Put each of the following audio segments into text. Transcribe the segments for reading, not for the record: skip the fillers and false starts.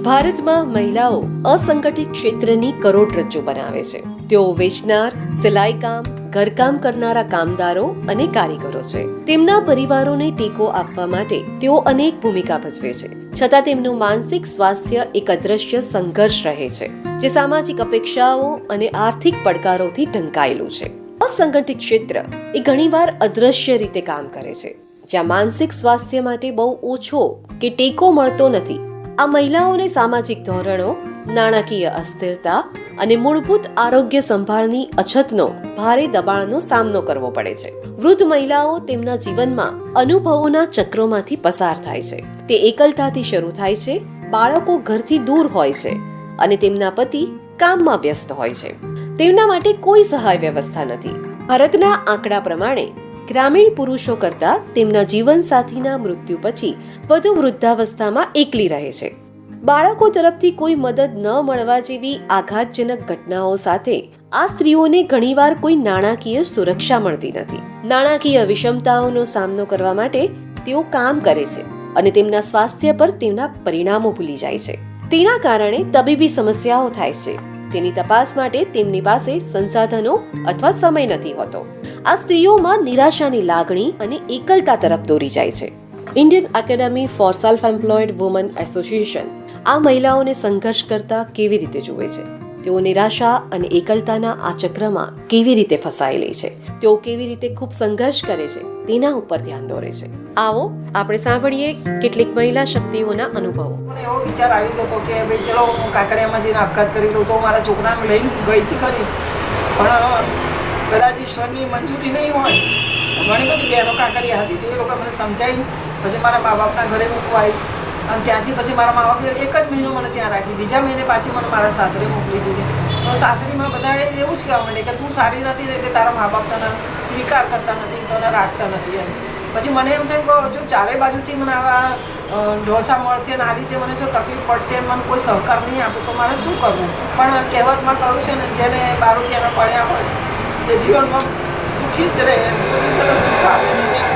ભારતમાં મહિલાઓ અસંગઠિત ક્ષેત્રની કરોડરજ્જુ બનાવે છે. તેઓ વેચનાર, સિલાઈ કામ, ઘરકામ કરનારા કામદારો અને કારીગરો છે. તેમના પરિવારોને ટેકો આપવા માટે તેઓ અનેક ભૂમિકા ભજવે છે. છતાં તેમનું માનસિક સ્વાસ્થ્ય એક અદ્રશ્ય સંઘર્ષ રહે છે, જે સામાજિક અપેક્ષાઓ અને આર્થિક પડકારોથી ઢંકાયેલું છે. અસંગઠિત ક્ષેત્ર એ ઘણીવાર અદ્રશ્ય રીતે કામ કરે છે, જ્યાં માનસિક સ્વાસ્થ્ય માટે બહુ ઓછો કે ટેકો મળતો નથી. આ મહિલાઓને સામાજિક ધોરણો, નાણાકીય અસ્થિરતા અને મૂળભૂત આરોગ્ય સંભાળની અછતનો ભારે દબાણનો સામનો કરવો પડે છે. વૃદ્ધ મહિલાઓ તેમના જીવનમાં અનુભવોના ચક્રોમાંથી પસાર થાય છે. તે એકલતાથી શરૂ થાય છે, બાળકો ઘરથી દૂર હોય છે અને તેમના પતિ કામમાં વ્યસ્ત હોય છે. તેમના માટે કોઈ સહાય વ્યવસ્થા નથી. ભારતના આંકડા પ્રમાણે ગ્રામીણ પુરુષો કરતા તેમના જીવનસાથીના મૃત્યુ પછી વધુ વૃદ્ધાવસ્થામાં એકલી રહે છે. બાળકો તરફથી કોઈ મદદ ન મળવા જેવી આઘાતજનક ઘટનાઓ સાથે આ સ્ત્રીઓને ઘણીવાર કોઈ નાણાકીય સુરક્ષા મળતી નથી. નાણાકીય વિષમતાઓનો સામનો કરવા માટે તેઓ કામ કરે છે અને તેમના સ્વાસ્થ્ય પર તેમના પરિણામો ભૂલી જાય છે. તેના કારણે તબીબી સમસ્યાઓ થાય છે. તેની તપાસ માટે તેમની પાસે સંસાધનો અથવા સમય નથી હોતો. આ સ્ત્રીઓમાં નિરાશાની લાગણી અને એકલતા તરફ દોરી જાય છે. Indian academy for self employed woman association આ મહિલાઓને સંઘર્ષ કરતા કેવી રીતે જુએ છે, તેઓ નિરાશા અને એકલતાના આ ચક્રમાં કેવી રીતે ફસાયેલી છે, તેઓ કેવી રીતે ખૂબ સંઘર્ષ કરે છે, તેના ઉપર ધ્યાન દોરે છે. આવો આપણે સાંભળીએ કેટલીક મહિલા શક્તિઓના અનુભવો. મને એવો વિચાર આવી ગયો હતો કે ભાઈ ચલો હું કાંકરિયામાં જઈને આપઘાત કરી લઉં તો મારા છોકરાને લઈને ગઈ હતી ખરી, પણ કદાચ ઈશ્વરની મંજૂરી નહીં હોય. ઘણી બધી બહેનો કાંકરિયા હતી, તો એ લોકો મને સમજાવી, પછી મારા મા બાપના ઘરે મૂકવા આવી અને ત્યાંથી પછી મારા મા બાપે એક જ મહિનો મને ત્યાં રાખી. બીજા મહિને પાછી મને મારા સાસરે મોકલી દીધી. તો સાસરીમાં બધાએ એવું જ કહેવા માંડે કે તું સારી નથી ને એટલે તારા મા બાપ તને સ્વીકાર કરતા નથી, તને રાખતા નથી એમ. પછી મને એમ થયું કે જો ચારે બાજુથી મને આવા ઢોસા મળશે અને આ રીતે મને જો તકલીફ પડશે, મને કોઈ સહકાર નહીં આપે તો મારે શું કરવું. પણ કહેવતમાં કહ્યું છે ને, જેને બારોટિયાના પડ્યા હોય એ જીવનમાં દુઃખી જ રહે, કોઈ સરસ સુખ આવે નહીં.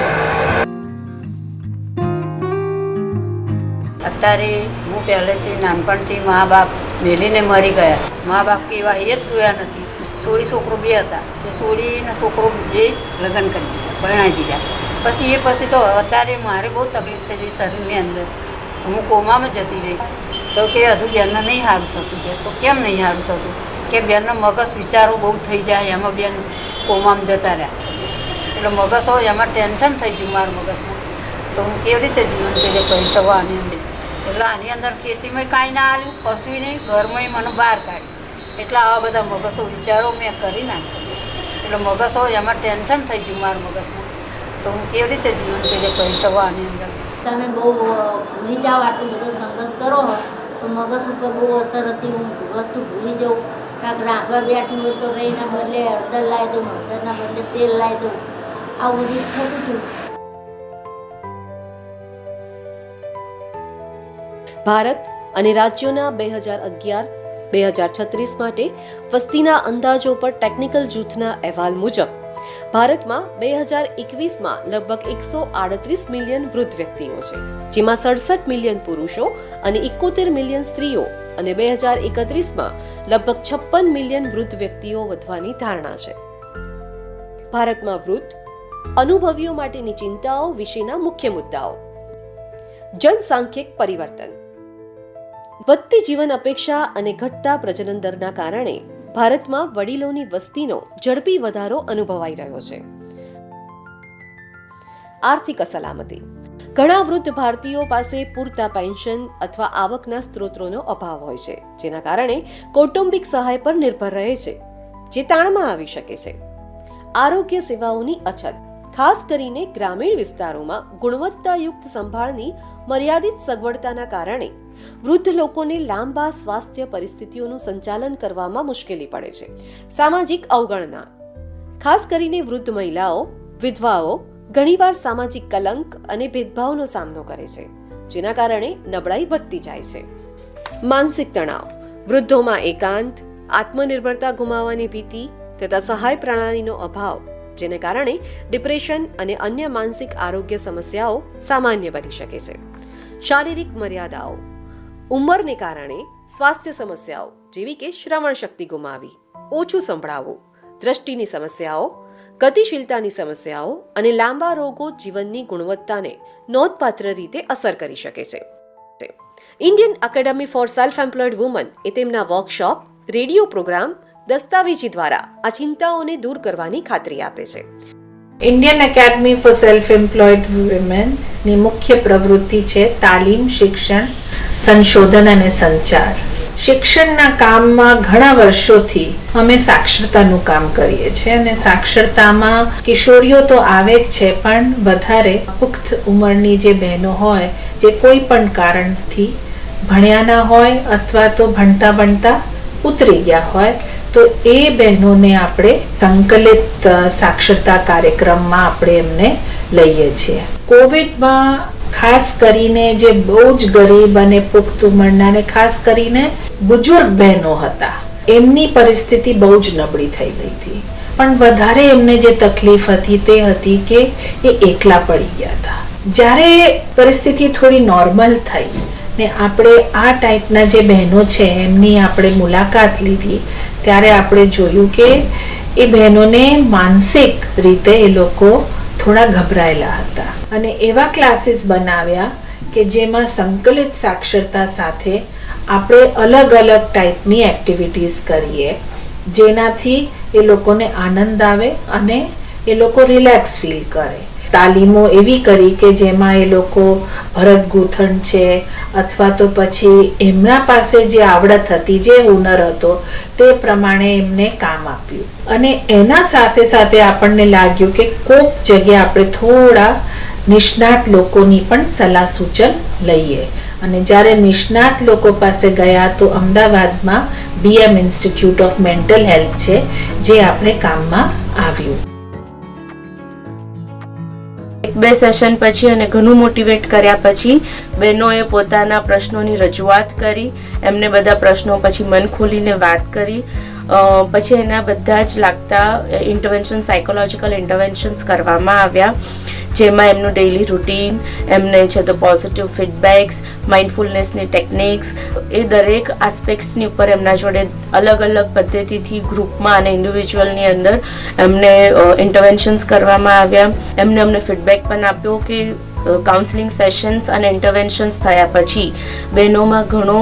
અત્યારે હું પહેલેથી નાનપણથી મા બાપ મેલીને મરી ગયા. મા બાપ કેવા એ જ જોયા નથી. સોળી છોકરો બે હતા, તે સોળીના છોકરો બે લગ્ન કરી દીધા, પરણાવી દીધા. પછી તો અત્યારે મારે બહુ તકલીફ થઈ ગઈ શરીરની અંદર. હું કોમામાં જતી રહી. તો કે હજુ બેનને નહીં સારું થતું. કે તો કેમ નહીં સારું થતું? કે બેનનો મગજ વિચારો બહુ થઈ જાય, એમાં બેન કોમામાં જતા રહ્યા. એટલે મગજ હોય એમાં ટેન્શન થઈ ગયું મારા મગજમાં. તો હું કેવી રીતે જીવન પેલે કરી શકું આની અંદર? એટલે આની અંદર ખેતીમાં કાંઈ ના આવ્યું, કશું નહીં, ઘરમાં મને બહાર કાઢી. એટલે આવા બધા મગજો વિચારો મેં કરી નાખ્યા. એટલે મગજ હોય એમાં ટેન્શન થઈ ગયું મારા મગજમાં. તો હું કેવી રીતે જીવન પેલે કરી શકું આની અંદર? તમે બહુ ભૂલી જાઓ, આટલું બધો સંઘર્ષ કરો તો મગજ ઉપર બહુ અસર હતી. હું વસ્તુ ભૂલી જાઉં. કાંઈક રાંધવા બેઠું હોય તો રહીના બદલે હળદર લાવી દઉં, હળદરના બદલે તેલ લાવી દઉં, આવું બધું થતું હતું. ભારત અને રાજ્યોના 2011-2036 માટે વસ્તીના અંદાજો પર ટેકનિકલ જૂથના અહેવાલ મુજબ ભારતમાં 2021માં લગભગ 138 મિલિયન વૃદ્ધ વ્યક્તિઓ છે, જેમાં 67 મિલિયન પુરુષો અને 71 મિલિયન સ્ત્રીઓ, અને 2031માં લગભગ 56 મિલિયન વૃદ્ધ વ્યક્તિઓ વધવાની ધારણા છે. ભારતમાં વૃદ્ધ અનુભવીઓ માટેની ચિંતાઓ વિશેના મુખ્ય મુદ્દાઓ. જનસાંખ્યિક પરિવર્તન. વધતી જીવન અપેક્ષા અને ઘટતા પ્રજનન દરના કારણે ભારતમાં વડીલોની વસ્તીનો ઝડપી વધારો અનુભવાઈ રહ્યો છે. આર્થિક અસલામતી. ઘણા વૃદ્ધ ભારતીયો પાસે પૂરતા પેન્શન અથવા આવકના સ્ત્રોતોનો અભાવ હોય છે, જેના કારણે કૌટુંબિક સહાય પર નિર્ભર રહે છે, જે તાણમાં આવી શકે છે. આરોગ્ય સેવાઓની અછત. ખાસ કરીને ગ્રામીણ વિસ્તારોમાં ગુણવત્તાયુક્ત સંભાળની મર્યાદિત સગવડતાના કારણે વૃદ્ધ લોકોને લાંબા સ્વાસ્થ્ય પરિસ્થિતિઓનું સંચાલન કરવામાં મુશ્કેલી પડે છે. સામાજિક અવગણના. ખાસ કરીને વૃદ્ધ મહિલાઓ, વિધવાઓ ઘણીવાર સામાજિક કલંક અને ભેદભાવનો સામનો કરે છે, જેના કારણે નબળાઈ વધતી જાય છે. માનસિક તણાવ. વૃદ્ધોમાં એકાંત, આત્મનિર્ભરતા ગુમાવવાની ભીતિ તથા સહાય પ્રણાલીનો અભાવ, જેને કારણે ડિપ્રેશન અને અન્ય માનસિક આરોગ્ય સમસ્યાઓ સામાન્ય બની શકે છે. શારીરિક મર્યાદાઓ. ઉંમરને કારણે સ્વાસ્થ્ય સમસ્યાઓ જેવી કે શ્રવણ શક્તિ ગુમાવી, ઓછું સંભળાવવું, દ્રષ્ટિની સમસ્યાઓ, ગતિશીલતાની સમસ્યાઓ અને લાંબા રોગો જીવનની ગુણવત્તાને નોંધપાત્ર રીતે અસર કરી શકે છે. Indian academy for self employed woman એ તેમના વર્કશોપ, રેડિયો પ્રોગ્રામ, દસ્તાવેજી દ્વારા આ ચિંતાઓને દૂર કરવાની ખાતરી આપે છે. Indian academy for self employed વુમેનની મુખ્ય પ્રવૃત્તિ છે તાલીમ, શિક્ષણ, સંશોધન અને સંચાર. શિક્ષણના કામમાં ઘણા વર્ષોથી અમે સાક્ષરતાનું કામ કરીએ છીએ અને સાક્ષરતામાં કિશોરીઓ તો આવે જ છે, પણ વધારે પુખ્ત ઉંમરની જે બહેનો હોય, જે કોઈ પણ કારણથી ભણ્યા ના હોય અથવા તો ભણતા ઉતરી ગયા હોય, તો એ બહેનોને આપણે સંકલિત સાક્ષરતા કાર્યક્રમમાં આપણે એમને લઈએ છીએ. કોવિડમાં ખાસ કરીને જે બહુ જ ગરીબ અને પુખ્ત ઉંમરના ને ખાસ કરીને બુજુર્ગ બહેનો હતા, એમની પરિસ્થિતિ બહુ જ નબળી થઈ ગઈ હતી. પણ વધારે એમને જે તકલીફ હતી તે હતી કે એ એકલા પડી ગયા હતા. જ્યારે પરિસ્થિતિ થોડી નોર્મલ થઈ ને આપણે આ ટાઈપના જે બહેનો છે એમની આપણે મુલાકાત લીધી, ત્યારે આપણે જોયું કે એ બહેનોને માનસિક રીતે એ લોકો થોડા ગભરાયેલા હતા અને એવા ક્લાસીસ બનાવ્યા કે જેમાં સંકલિત સાક્ષરતા સાથે આપણે અલગ અલગ ટાઈપની એક્ટિવિટીઝ કરીએ, જેનાથી એ લોકોને આનંદ આવે અને એ લોકો રિલેક્સ ફીલ કરે. તાલીમો એવી કરી કે જેમાં એ લોકો ભરત ગૂંથણ છે અથવા તો પછી એમના પાસે જે આવડત હતી, જે હુનર હતો, તે પ્રમાણે એમને કામ આપ્યું. અને એના સાથે સાથે આપણને લાગ્યું કે કોઈક જગ્યાએ આપણે થોડા નિષ્ણાત લોકોની પણ સલાહ સૂચન લઈએ. અને જ્યારે નિષ્ણાત લોકો પાસે ગયા તો અમદાવાદમાં BM institute of mental health છે, જે આપણે કામમાં આવ્યું. 1-2 સેશન પછી અને ઘણું મોટિવેટ કર્યા પછી બહેનોએ પોતાના પ્રશ્નોની રજૂઆત કરી. એમને બધા પ્રશ્નો પછી મન ખોલીને વાત કરી. પછી એના બધા જ લાગતા ઇન્ટરવેન્શન, સાયકોલોજીકલ ઇન્ટરવેન્શન્સ કરવામાં આવ્યા, જેમાં એમનું ડેઇલી રૂટીન, એમને છે તો પોઝિટિવ ફીડબેક્સ, માઇન્ડફુલનેસની ટેકનિક્સ, એ દરેક આસ્પેક્ટ્સની ઉપર એમના જોડે અલગ અલગ પદ્ધતિથી ગ્રુપમાં અને ઇન્ડિવિજ્યુઅલની અંદર એમને ઇન્ટરવેન્શન્સ કરવામાં આવ્યા. અમને ફીડબેક પણ આપ્યો કે કાઉન્સેલિંગ સેશન્સ અને ઇન્ટરવેન્શન્સ થયા પછી બહેનોમાં ઘણો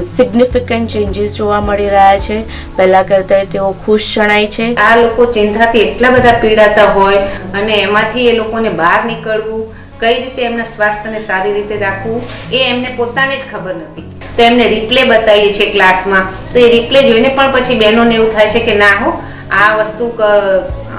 સિગ્નિફિકન્ટ ચેન્જીસ જોવા મળી રહ્યા છે. પહેલાં કરતાં તેઓ ખુશ જણાય છે. આ લોકો ચિંતાથી એટલા બધા પીડાતા હોય અને એમાંથી એ લોકોને બહાર નીકળવું, કઈ રીતે એમના સ્વાસ્થ્યને સારી રીતે રાખવું, એ એમને પોતાને જ ખબર નથી. તો એમને રિપ્લે બતાવીએ છીએ ક્લાસમાં, તો એ રિપ્લે જોઈને પણ પછી બહેનોને એવું થાય છે કે ના હો, આ વસ્તુ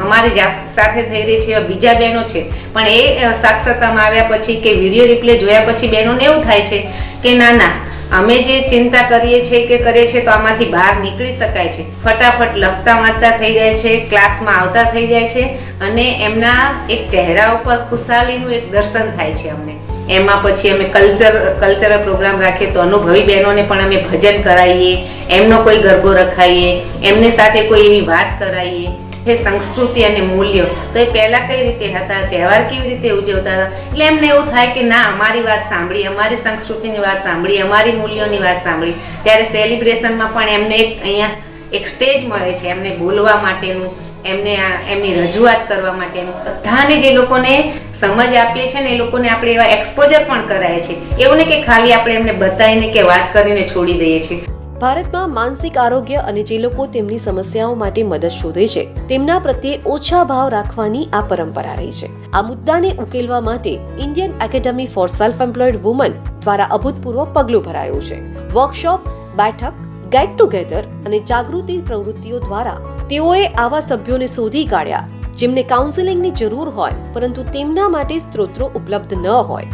અમારી સાથે થઈ રહી છે, બીજા બહેનો છે. પણ એ સાક્ષરતામાં આવ્યા પછી કે વિડીયો રિપ્લે જોયા પછી બહેનોને એવું થાય છે કે ના, અમે જે ચિંતા કરીએ છીએ કે કરીએ છીએ તો આમાંથી બહાર નીકળી શકાય છે. ફટાફટ લખતા વાંચતા થઈ જાય છે, ક્લાસમાં આવતા થઈ જાય છે અને એમના એક ચહેરા ઉપર ખુશાલીનું એક દર્શન થાય છે અમને. એમાં પછી અમે કલ્ચરલ પ્રોગ્રામ રાખીએ તો અનુભવી બહેનોને પણ અમે ભજન કરાવીએ, એમનો કોઈ ગરબો રખાઈએ, એમની સાથે કોઈ એવી વાત કરાવીએ. સંસ્કૃતિ અને મૂલ્યો તો એ પહેલા કઈ રીતે હતા, તહેવાર કેવી રીતે ઉજવતા હતા, એટલે એમને એવું થાય કે ના, અમારી વાત સાંભળી, અમારી સંસ્કૃતિની વાત સાંભળી, અમારી મૂલ્યોની વાત સાંભળી. ત્યારે સેલિબ્રેશનમાં પણ એમને અહીંયા એક સ્ટેજ મળે છે એમને બોલવા માટેનું, એમની રજૂઆત કરવા માટેનું. બધાને જે લોકોને સમજ આપીએ છીએ ને એ લોકોને આપણે એવા એક્સપોઝર પણ કરાય છે. એવું ને કે ખાલી આપણે એમને બતાવીને કે વાત કરીને છોડી દઈએ છીએ. ભારતમાં માનસિક આરોગ્ય અને જે લોકો તેમની સમસ્યાઓ માટે મદદ શોધે છે તેમના પ્રત્યે ઓછા ભાવ રાખવાની આ પરંપરા રહી છે. આ મુદ્દાને ઉકેલવા માટે Indian academy for self employed woman દ્વારા અભૂતપૂર્વ પગલું ભરાયું છે. વર્કશોપ, બેઠક, ગેટ ટુગેધર અને જાગૃતિ પ્રવૃત્તિઓ દ્વારા તેઓએ આવા સભ્યોને શોધી કાઢ્યા જેમને કાઉન્સેલિંગની જરૂર હોય પરંતુ તેમના માટે સ્ત્રોતો ઉપલબ્ધ ન હોય.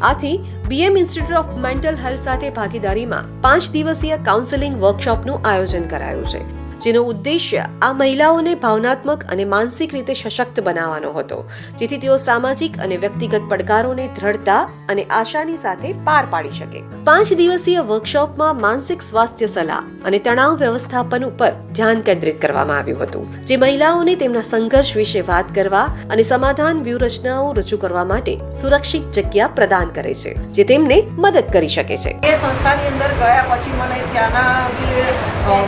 આથી BM institute of mental health સાથે ભાગીદારીમાં 5 દિવસીય કાઉન્સેલિંગ વર્કશોપનું આયોજન કરાયું છે. જેનો ઉદ્દેશ્ય આ મહિલાઓને ભાવનાત્મક અને માનસિક રીતે સશક્ત બનાવવાનો હતો, જેથી તેઓ સામાજિક અને વ્યક્તિગત પડકારોને દ્રઢતા અને આશાની સાથે પાર પાડી શકે. 5 દિવસીય વર્કશોપમાં માનસિક સ્વાસ્થ્ય સલાહ અને તણાવ વ્યવસ્થાપન ઉપર ધ્યાન કેન્દ્રિત કરવામાં આવ્યું હતું, જે મહિલાઓને તેમના સંઘર્ષ વિશે વાત કરવા અને સમાધાન વ્યૂહરચનાઓ રજૂ કરવા માટે સુરક્ષિત જગ્યા પ્રદાન કરે છે, જે તેમને મદદ કરી શકે છે. એ સંસ્થાની અંદર ગયા પછી મને ત્યાંના જે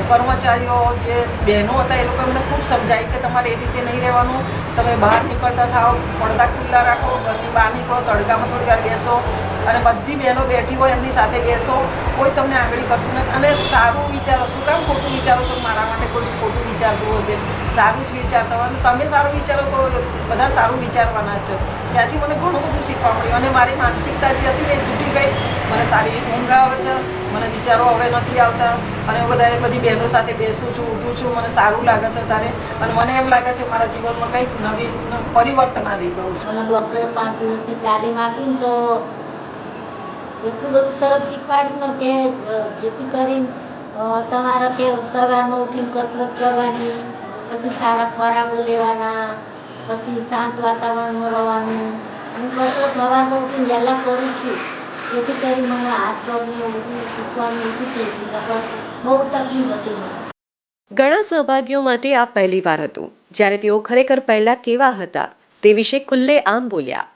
કર્મચારીઓ જે બહેનો હતા એ લોકો અમને ખૂબ સમજાય કે તમારે એ રીતે નહીં રહેવાનું, તમે બહાર નીકળતા થાઓ, પડદા ખુલ્લા રાખો, ઘરની બહાર નીકળો, તડકામાં થોડી વાર બેસો અને બધી બહેનો બેઠી હોય એમની સાથે બેસો, કોઈ તમને આંગળી કરતું નથી અને સારું વિચારો. શું કામ ખોટું વિચારો છો? મારા માટે કોઈ ખોટું વિચારતું હશે, સારું જ વિચારતા હોય અને તમે સારું વિચારો તો બધા સારું વિચારવાના જ છે. ત્યાંથી મને ઘણું બધું શીખવા મળ્યું અને મારી માનસિકતા જે હતી ને એ તૂટી ગઈ. મને સારી ઊંઘ આવે છે, મને વિચારો હવે નથી આવતા અને બધી બહેનો સાથે બેસું છું, ઉઠું છું, મને સારું લાગે છે ત્યારે અને મને એમ લાગે છે મારા જીવનમાં કંઈક નવીન પરિવર્તન આવી ગયું છે. મને ડૉક્ટરે 5 દિવસની તાલીમ આપી ને તો એટલું બધું સરસ શીખવાડ્યું ને કે જેથી કરીને તમારે કે સવારમાં ઉઠીને કસરત કરવાની, પછી સારા ખોરાકો લેવાના, પછી શાંત વાતાવરણમાં રહેવાનું અને કસરત સવારમાં ઉઠીને વહેલા કરું છું, જેથી કરી મને હાથ પગને ઊભું દુખવાનું ઓછું થઈ ગયું. બહુ તકલીફ હતી મને. ઘણા સહભાગીઓ માટે આ પહેલી વાર હતું, જ્યારે તેઓ ખરેખર પહેલા કેવા હતા તે વિશે ખુલ્લેઆમ બોલ્યા.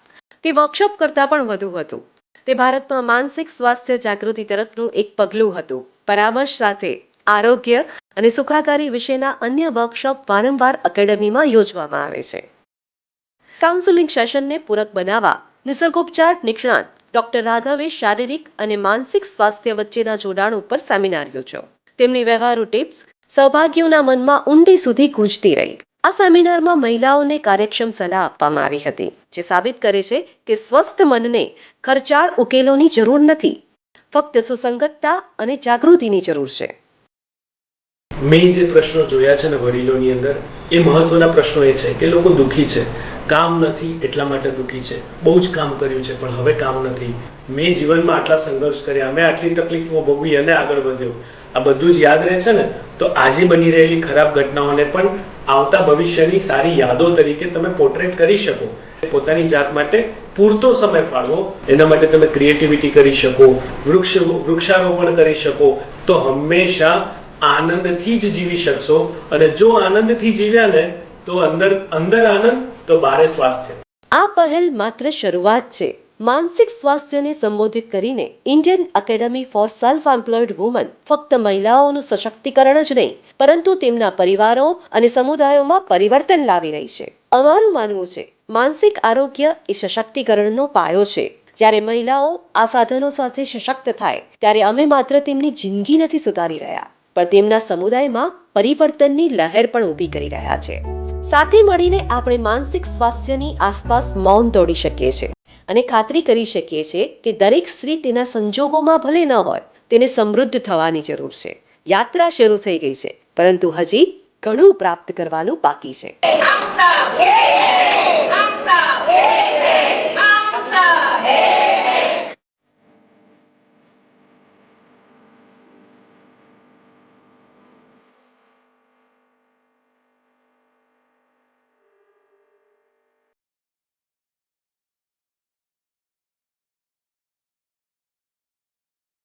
તે વર્કશોપ કરતાં પણ વધુ હતું. તે ભારતમાં માનસિક સ્વાસ્થ્ય જાગૃતિ તરફનું એક પગલું હતું. પરામર્શ સાથે આરોગ્ય અને સુખાકારી વિશેના અન્ય વર્કશોપ વારંવાર એકેડેમીમાં યોજવામાં આવે છે. કાઉન્સેલિંગ સેશનને પૂરક બનાવવા નિસર્ગોપચાર નિષ્ણાત ડોક્ટર રાઘવે શારીરિક અને માનસિક સ્વાસ્થ્ય વચ્ચેના જોડાણ ઉપર સેમિનાર યોજ્યો. તેમની વ્યવહારુ ટિપ્સ સહભાગીઓના મનમાં ઊંડી સુધી ગૂંજતી રહી. આ સેમિનારમાં મહિલાઓને કાર્યક્ષમ સલાહ આપવામાં આવી હતી, જે સાબિત કરે છે કે સ્વસ્થ મનને ખર્ચાળ ઉકેલોની જરૂર નથી, ફક્ત સુસંગતતા અને જાગૃતિની જરૂર છે. મેં જે પ્રશ્નો જોયા છે ને વડીલોની અંદર, એ મહત્વના પ્રશ્નો એ છે કે લોકો દુઃખી છે, કામ નથી એટલા માટે દુઃખી છે, બહુ જ કામ કર્યું છે પણ હવે કામ નથી, મેં જીવનમાં આટલા સંઘર્ષ કર્યા, મેં આટલી તકલીફો ભોગવી અને આગળ વધ્યો. આ બધું જ યાદ રહે છે ને તો આજે બની રહેલી ખરાબ ઘટનાઓને પણ આવતા ભવિષ્યની સારી યાદો તરીકે તમે પોર્ટ્રેટ કરી શકો. પોતાની જાત માટે પૂરતો સમય ફાળવો, એના માટે તમે ક્રિએટિવિટી કરી શકો, વૃક્ષારોપણ કરી શકો, તો હંમેશા આનંદથી જ જીવી શકશો. અને જો આનંદથી જીવ્યા ને તો અંદર આનંદ તો બારે સ્વાસ્થ્ય. આ પહેલ માત્ર શરૂઆત છે. માનસિક સ્વાસ્થ્યને સંબોધિત કરીને Indian academy for self employed woman ફક્ત મહિલાઓનું સશક્તિકરણ જ નહીં, પરંતુ તેમના પરિવારો અને સમુદાયોમાં પરિવર્તન લાવી રહી છે. અમારું માનવું છે માનસિક આરોગ્ય એ સશક્તિકરણનો પાયો છે. જ્યારે મહિલાઓ આ સાધનો સાથે સશક્ત થાય ત્યારે અમે માત્ર તેમની જિંદગી નથી સુધારી રહ્યા, પણ તેમના સમુદાયમાં પરિવર્તનની લહેર પણ ઊભી કરી રહ્યા છે. સાથે મળીને આપણે માનસિક સ્વાસ્થ્યની આસપાસ મૌન તોડી શકીએ છીએ અને ખાતરી કરી શકીએ છીએ કે દરેક સ્ત્રી તેના સંજોગોમાં ભલે ન હોય, તેને સમૃદ્ધ થવાની જરૂર છે. યાત્રા શરૂ થઈ ગઈ છે, પરંતુ હજી ઘણું પ્રાપ્ત કરવાનું બાકી છે.